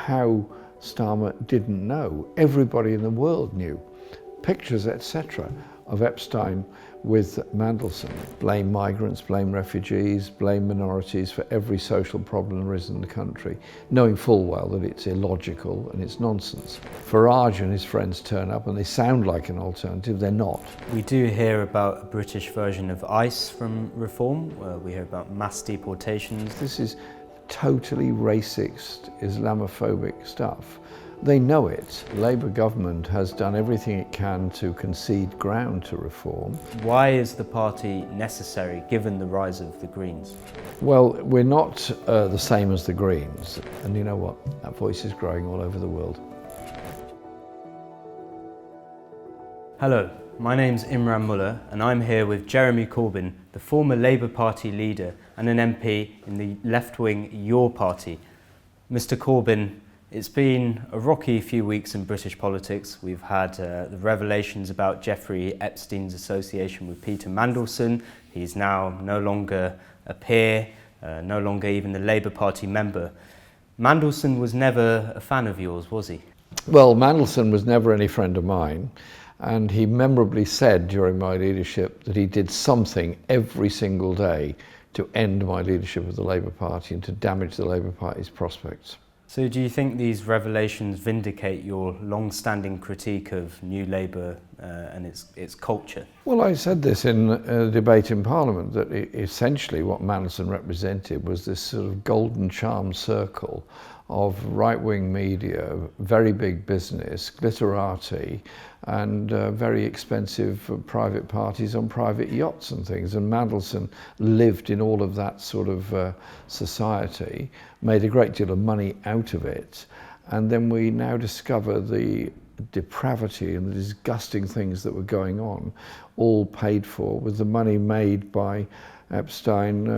how Starmer didn't know. Everybody in the world knew. Pictures, etc., of Epstein with Mandelson. Blame migrants, blame refugees, blame minorities for every social problem there is in the country, knowing full well that it's illogical and it's nonsense. Farage and his friends turn up and they sound like an alternative, they're not. We do hear about a British version of ICE from Reform, we hear about mass deportations. This is totally racist, Islamophobic stuff. They know it. The Labour government has done everything it can to concede ground to reform. Why is the party necessary given the rise of the Greens? Well, we're not the same as the Greens. And you know what? That voice is growing all over the world. Hello, my name's Imran Mulla and I'm here with Jeremy Corbyn, the former Labour Party leader and an MP in the left-wing Your Party. Mr Corbyn, it's been a rocky few weeks in British politics. We've had the revelations about Jeffrey Epstein's association with Peter Mandelson. He's now no longer a peer, no longer even a Labour Party member. Mandelson was never a fan of yours, was he? Well, Mandelson was never any friend of mine. And he memorably said during my leadership that he did something every single day to end my leadership of the Labour Party and to damage the Labour Party's prospects. So do you think these revelations vindicate your long-standing critique of New Labour and its culture? Well, I said this in a debate in Parliament, that essentially what Mandelson represented was this sort of golden charm circle of right-wing media, very big business, glitterati, and very expensive private parties on private yachts and things. And Mandelson lived in all of that sort of society, made a great deal of money out of it. And then we now discover the depravity and the disgusting things that were going on, all paid for with the money made by Epstein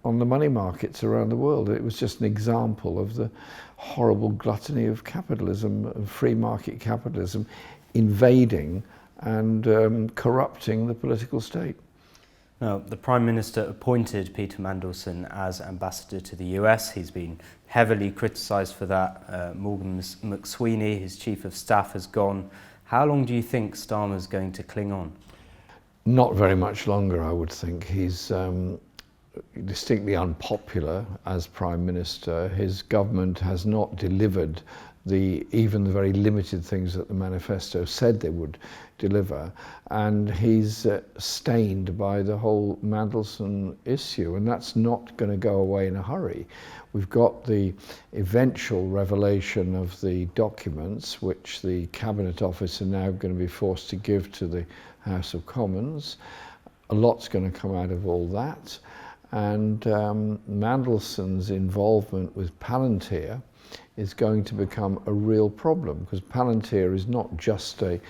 on the money markets around the world. It was just an example of the horrible gluttony of capitalism, of free market capitalism, invading and corrupting the political state. Now, the Prime Minister appointed Peter Mandelson as ambassador to the US. He's been heavily criticised for that. Morgan McSweeney, his chief of staff, has gone. How long do you think Starmer's going to cling on? Not very much longer, I would think. He's distinctly unpopular as Prime Minister. His government has not delivered even the very limited things that the manifesto said they would deliver, and he's stained by the whole Mandelson issue, and that's not going to go away in a hurry. We've got the eventual revelation of the documents which the Cabinet Office are now going to be forced to give to the House of Commons. A lot's going to come out of all that, and Mandelson's involvement with Palantir is going to become a real problem, because Palantir is not just a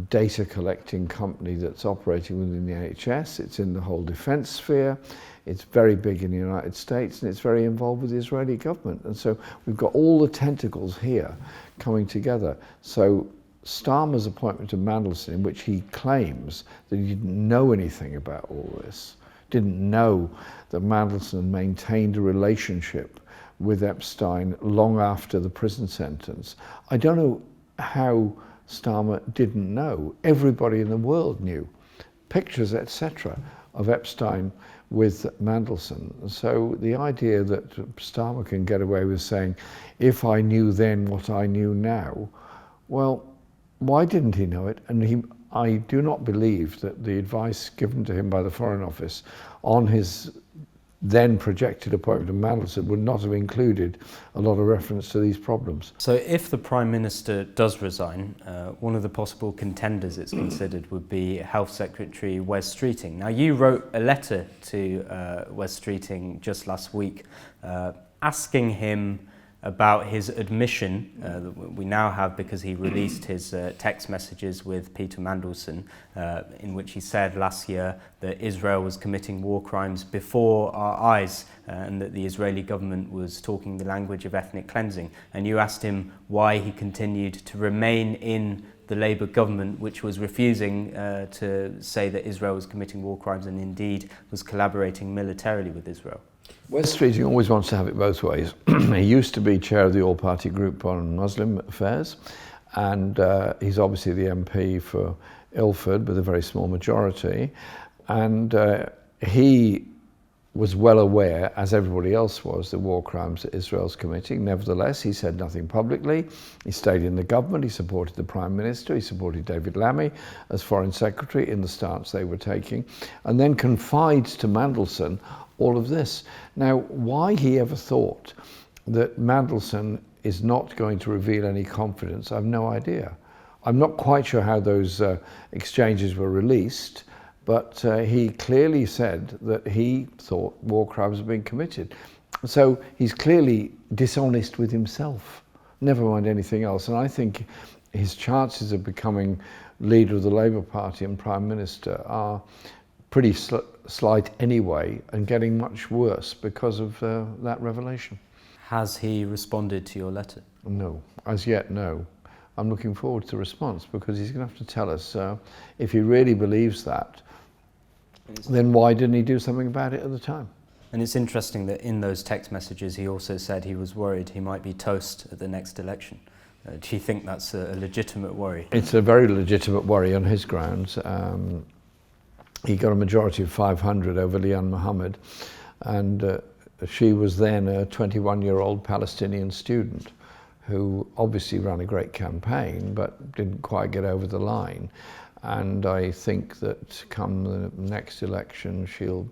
data collecting company that's operating within the NHS, it's in the whole defence sphere, it's very big in the United States, and it's very involved with the Israeli government. And so we've got all the tentacles here coming together. So Starmer's appointment to Mandelson, in which he claims that he didn't know anything about all this, didn't know that Mandelson maintained a relationship with Epstein long after the prison sentence. I don't know how Starmer didn't know. Everybody in the world knew. Pictures, etc., of Epstein with Mandelson. So the idea that Starmer can get away with saying, if I knew then what I knew now, well, why didn't he know it? And I do not believe that the advice given to him by the Foreign Office on his then projected appointment of Mandelson would not have included a lot of reference to these problems. So if the Prime Minister does resign, one of the possible contenders it's considered would be Health Secretary Wes Streeting. Now, you wrote a letter to Wes Streeting just last week asking him about his admission that we now have, because he released his text messages with Peter Mandelson, in which he said last year that Israel was committing war crimes before our eyes and that the Israeli government was talking the language of ethnic cleansing. And you asked him why he continued to remain in the Labour government, which was refusing to say that Israel was committing war crimes and indeed was collaborating militarily with Israel. Wes Streeting always wants to have it both ways. He used to be chair of the all-party group on Muslim affairs, and he's obviously the MP for Ilford with a very small majority. And he was well aware, as everybody else was, the war crimes that Israel's committing. Nevertheless, he said nothing publicly. He stayed in the government. He supported the Prime Minister. He supported David Lammy as Foreign Secretary in the stance they were taking, and then confides to Mandelson all of this. Now, why he ever thought that Mandelson is not going to reveal any confidence, I have no idea. I'm not quite sure how those exchanges were released, but he clearly said that he thought war crimes had been committed. So he's clearly dishonest with himself, never mind anything else. And I think his chances of becoming leader of the Labour Party and Prime Minister are pretty slight anyway, and getting much worse because of that revelation. Has he responded to your letter? No, as yet, no. I'm looking forward to the response, because he's going to have to tell us if he really believes that, then why didn't he do something about it at the time? And it's interesting that in those text messages he also said he was worried he might be toast at the next election. Do you think that's a legitimate worry? It's a very legitimate worry on his grounds. He got a majority of 500 over Liane Mohammed, and she was then a 21-year-old Palestinian student who obviously ran a great campaign but didn't quite get over the line. And I think that come the next election she'll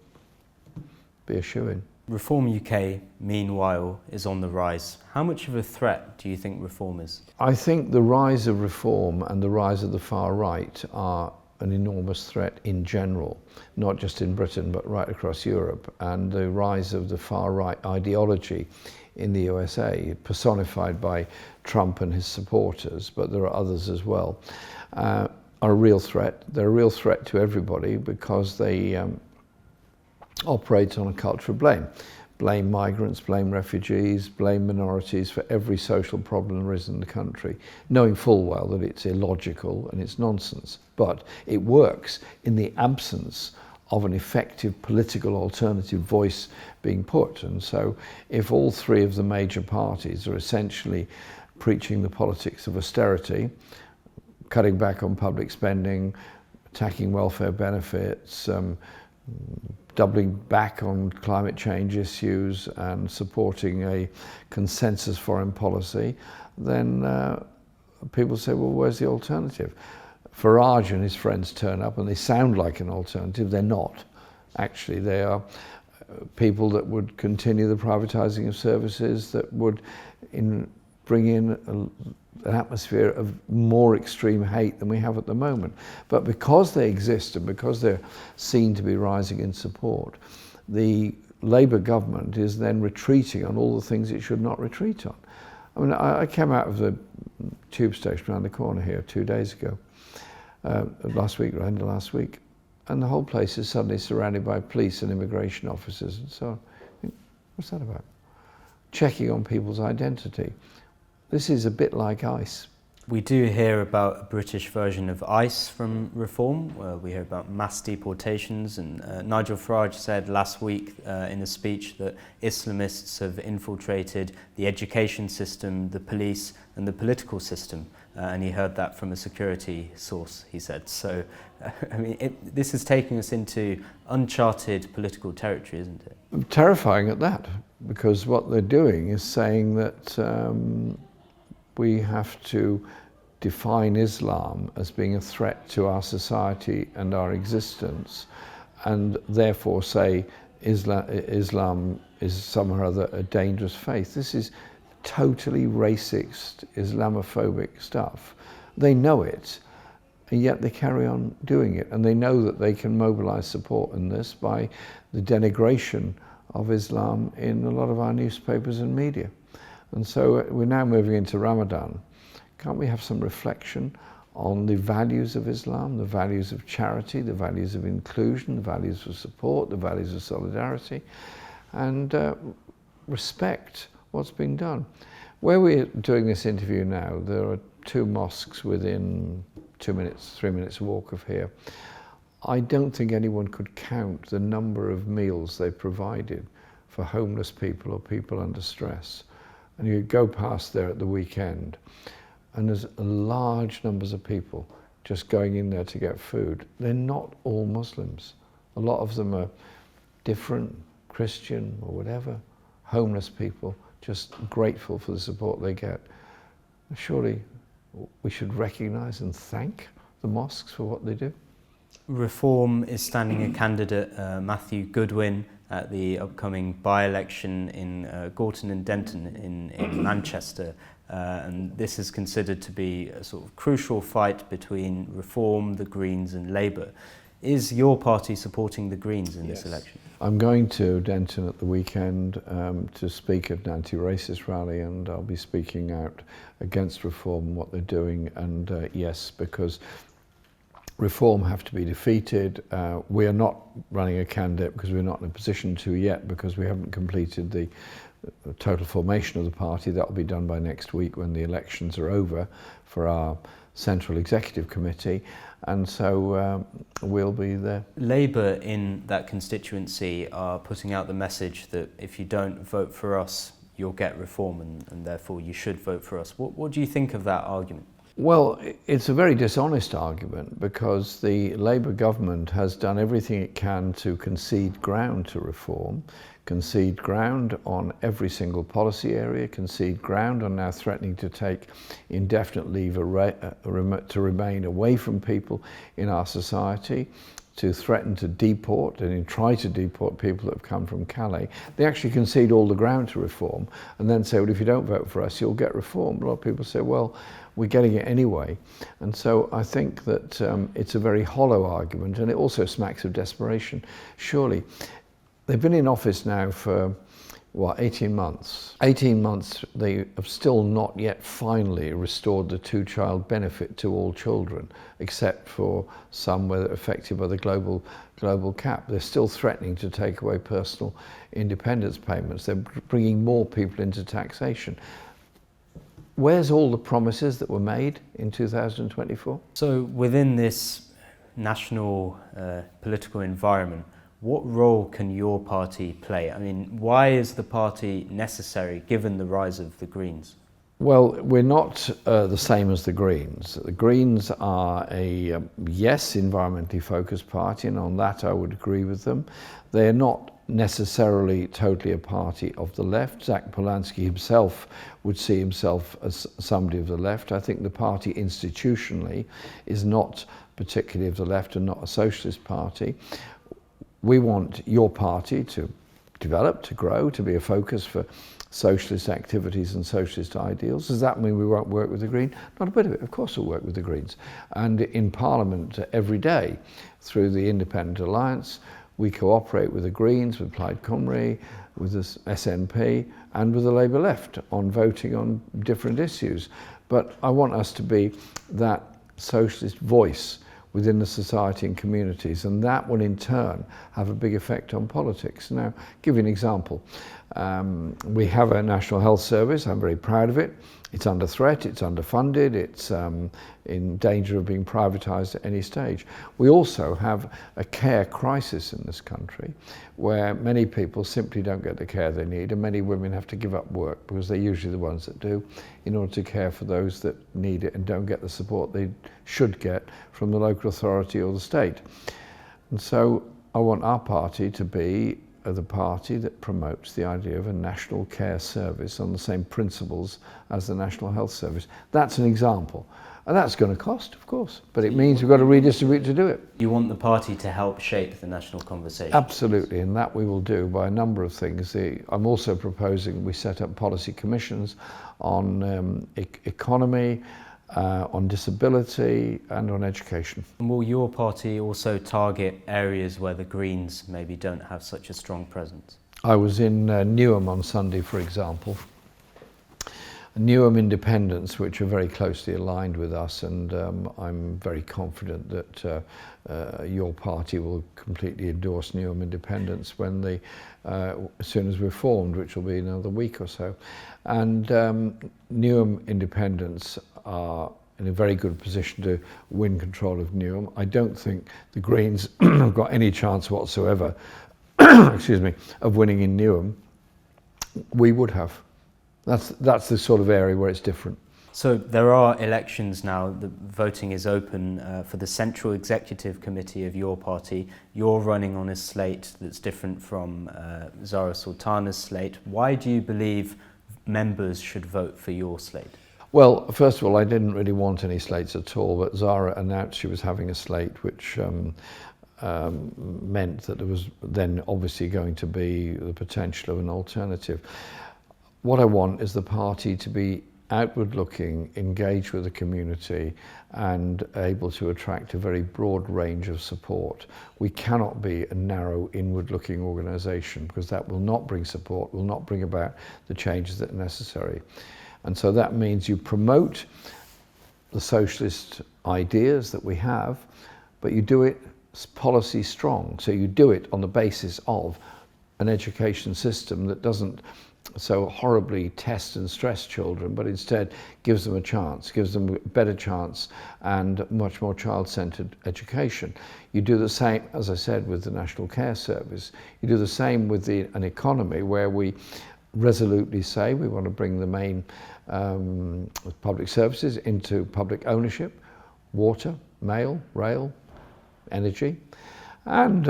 be a shoo-in. Reform UK, meanwhile, is on the rise. How much of a threat do you think Reform is? I think the rise of Reform and the rise of the far right are an enormous threat in general, not just in Britain but right across Europe. And the rise of the far right ideology in the USA, personified by Trump and his supporters, but there are others as well, are a real threat. They're a real threat to everybody because they operate on a culture of blame. Blame migrants, blame refugees, blame minorities for every social problem there is in the country, knowing full well that it's illogical and it's nonsense. But it works in the absence of an effective political alternative voice being put. And so if all three of the major parties are essentially preaching the politics of austerity, cutting back on public spending, attacking welfare benefits, doubling back on climate change issues and supporting a consensus foreign policy, then people say, well, where's the alternative? Farage and his friends turn up and they sound like an alternative. They're not. Actually, they are people that would continue the privatising of services, that would bring in an atmosphere of more extreme hate than we have at the moment. But because they exist and because they're seen to be rising in support, the Labour government is then retreating on all the things it should not retreat on. I mean, I came out of the tube station around the corner here 2 days ago, last week, and the whole place is suddenly surrounded by police and immigration officers and so on. What's that about? Checking on people's identity. This is a bit like ICE. We do hear about a British version of ICE from Reform. We hear about mass deportations, and Nigel Farage said last week in a speech that Islamists have infiltrated the education system, the police and the political system. And he heard that from a security source, he said. So, I mean, this is taking us into uncharted political territory, isn't it? Terrifying at that, because what they're doing is saying that we have to define Islam as being a threat to our society and our existence, and therefore say Islam is somehow or other a dangerous faith. This is totally racist, Islamophobic stuff. They know it, and yet they carry on doing it. And they know that they can mobilize support in this by the denigration of Islam in a lot of our newspapers and media. And so we're now moving into Ramadan. Can't we have some reflection on the values of Islam, the values of charity, the values of inclusion, the values of support, the values of solidarity, and respect what's being done? Where we're doing this interview now, there are 2 mosques within 2 minutes, 3 minutes walk of here. I don't think anyone could count the number of meals they provided for homeless people or people under stress. And you go past there at the weekend, and there's large numbers of people just going in there to get food. They're not all Muslims. A lot of them are different, Christian or whatever, homeless people, just grateful for the support they get. Surely we should recognise and thank the mosques for what they do. Reform is standing a candidate, Matthew Goodwin, at the upcoming by-election in Gorton and Denton in Manchester. And this is considered to be a sort of crucial fight between Reform, the Greens and Labour. Is your party supporting the Greens in this election? I'm going to Denton at the weekend to speak at an anti-racist rally, and I'll be speaking out against Reform and what they're doing. And yes, because Reform have to be defeated. We are not running a candidate because we're not in a position to yet, because we haven't completed the total formation of the party. That will be done by next week when the elections are over for our Central Executive Committee, and so we'll be there. Labour in that constituency are putting out the message that if you don't vote for us, you'll get Reform, and therefore you should vote for us. What do you think of that argument? Well, it's a very dishonest argument, because the Labour government has done everything it can to concede ground to Reform, concede ground on every single policy area, concede ground on now threatening to take indefinite leave to remain away from people in our society, to threaten to deport and try to deport people that have come from Calais. They actually concede all the ground to Reform and then say, well, if you don't vote for us, you'll get Reform. A lot of people say, well, we're getting it anyway. And so I think that it's a very hollow argument, and it also smacks of desperation. Surely, they've been in office now for, 18 months. 18 months, they have still not yet finally restored the two-child benefit to all children, except for some where they're affected by the global cap. They're still threatening to take away personal independence payments. They're bringing more people into taxation. Where's all the promises that were made in 2024? So within this national political environment, what role can your party play? I mean, why is the party necessary given the rise of the Greens? Well, we're not the same as the Greens. The Greens are a, yes, environmentally focused party, and on that I would agree with them. They're not necessarily totally a party of the left. Zach Polanski himself would see himself as somebody of the left. I think the party institutionally is not particularly of the left and not a socialist party. We want your party to develop, to grow, to be a focus for socialist activities and socialist ideals. Does that mean we won't work with the Greens? Not a bit of it. Of course we'll work with the Greens. And in Parliament every day, through the Independent Alliance, we cooperate with the Greens, with Plaid Cymru, with the SNP, and with the Labour left on voting on different issues. But I want us to be that socialist voice within the society and communities, and that will in turn have a big effect on politics. Now, give you an example. We have a National Health Service. I'm very proud of it. It's under threat, it's underfunded, it's in danger of being privatised at any stage. We also have a care crisis in this country, where many people simply don't get the care they need, and many women have to give up work, because they're usually the ones that do, in order to care for those that need it and don't get the support they should get from the local authority or the state. And so I want our party to be the party that promotes the idea of a national care service on the same principles as the National Health Service. That's an example. And that's going to cost, of course, but it means we've got to redistribute to do it. You want the party to help shape the national conversation? Absolutely, and that we will do by a number of things. I'm also proposing we set up policy commissions on economy, on disability and on education. Will your party also target areas where the Greens maybe don't have such a strong presence? I was in Newham on Sunday, for example. Newham independents, which are very closely aligned with us, and I'm very confident that your party will completely endorse Newham independents when as soon as we're formed, which will be another week or so. And Newham independents are in a very good position to win control of Newham. I don't think the Greens have got any chance whatsoever excuse me, of winning in Newham, we would have. That's the sort of area where it's different. So there are elections now, the voting is open for the Central Executive Committee of your party. You're running on a slate that's different from Zahra Sultana's slate. Why do you believe members should vote for your slate? Well, first of all, I didn't really want any slates at all, but Zahra announced she was having a slate, which meant that there was then obviously going to be the potential of an alternative. What I want is the party to be outward-looking, engaged with the community, and able to attract a very broad range of support. We cannot be a narrow, inward-looking organisation, because that will not bring support, will not bring about the changes that are necessary. And so that means you promote the socialist ideas that we have, but you do it policy strong. So you do it on the basis of an education system that doesn't so horribly test and stress children, but instead gives them a chance, gives them a better chance and much more child-centred education. You do the same, as I said, with the National Care Service. You do the same with an economy where we resolutely say we want to bring the main public services into public ownership: water, mail, rail, energy. And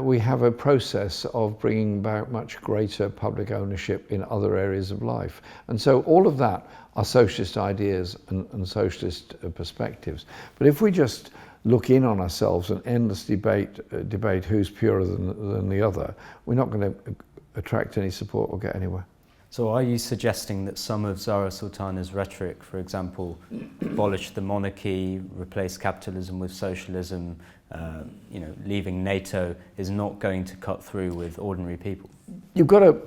we have a process of bringing about much greater public ownership in other areas of life. And so all of that are socialist ideas and socialist perspectives. But if we just look in on ourselves and endlessly debate who's purer than the other, we're not going to attract any support or get anywhere. So are you suggesting that some of Zahra Sultana's rhetoric, for example, abolish the monarchy, replace capitalism with socialism, leaving NATO, is not going to cut through with ordinary people? You've got to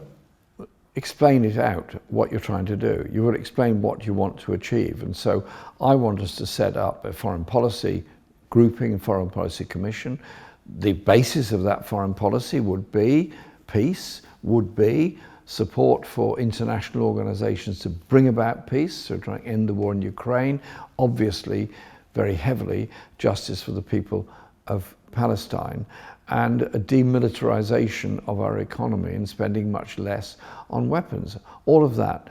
explain it out, what you're trying to do. You've got to explain what you want to achieve. And so I want us to set up a foreign policy grouping, foreign policy commission. The basis of that foreign policy would be peace, would be support for international organizations to bring about peace, so trying to end the war in Ukraine, obviously very heavily justice for the people of Palestine, and a demilitarization of our economy and spending much less on weapons. All of that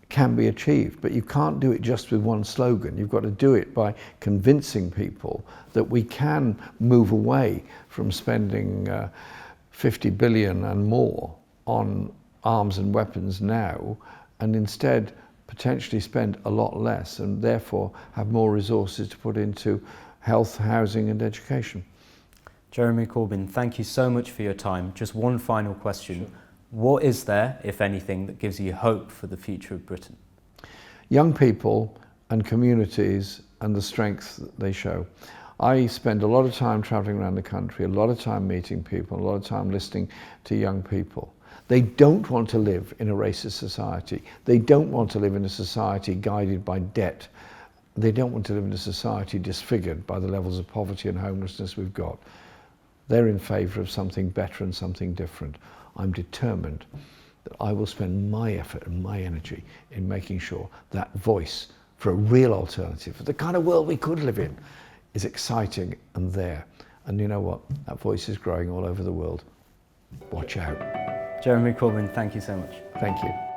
can be achieved, but you can't do it just with one slogan. You've got to do it by convincing people that we can move away from spending 50 billion and more on arms and weapons now, and instead potentially spend a lot less and therefore have more resources to put into health, housing and education. Jeremy Corbyn, thank you so much for your time. Just one final question. Sure. What is there, if anything, that gives you hope for the future of Britain? Young people and communities and the strength that they show. I spend a lot of time travelling around the country, a lot of time meeting people, a lot of time listening to young people. They don't want to live in a racist society. They don't want to live in a society guided by debt. They don't want to live in a society disfigured by the levels of poverty and homelessness we've got. They're in favour of something better and something different. I'm determined that I will spend my effort and my energy in making sure that voice for a real alternative, for the kind of world we could live in, is exciting and there. And you know what? That voice is growing all over the world. Watch out. Jeremy Corbyn, thank you so much. Thank you.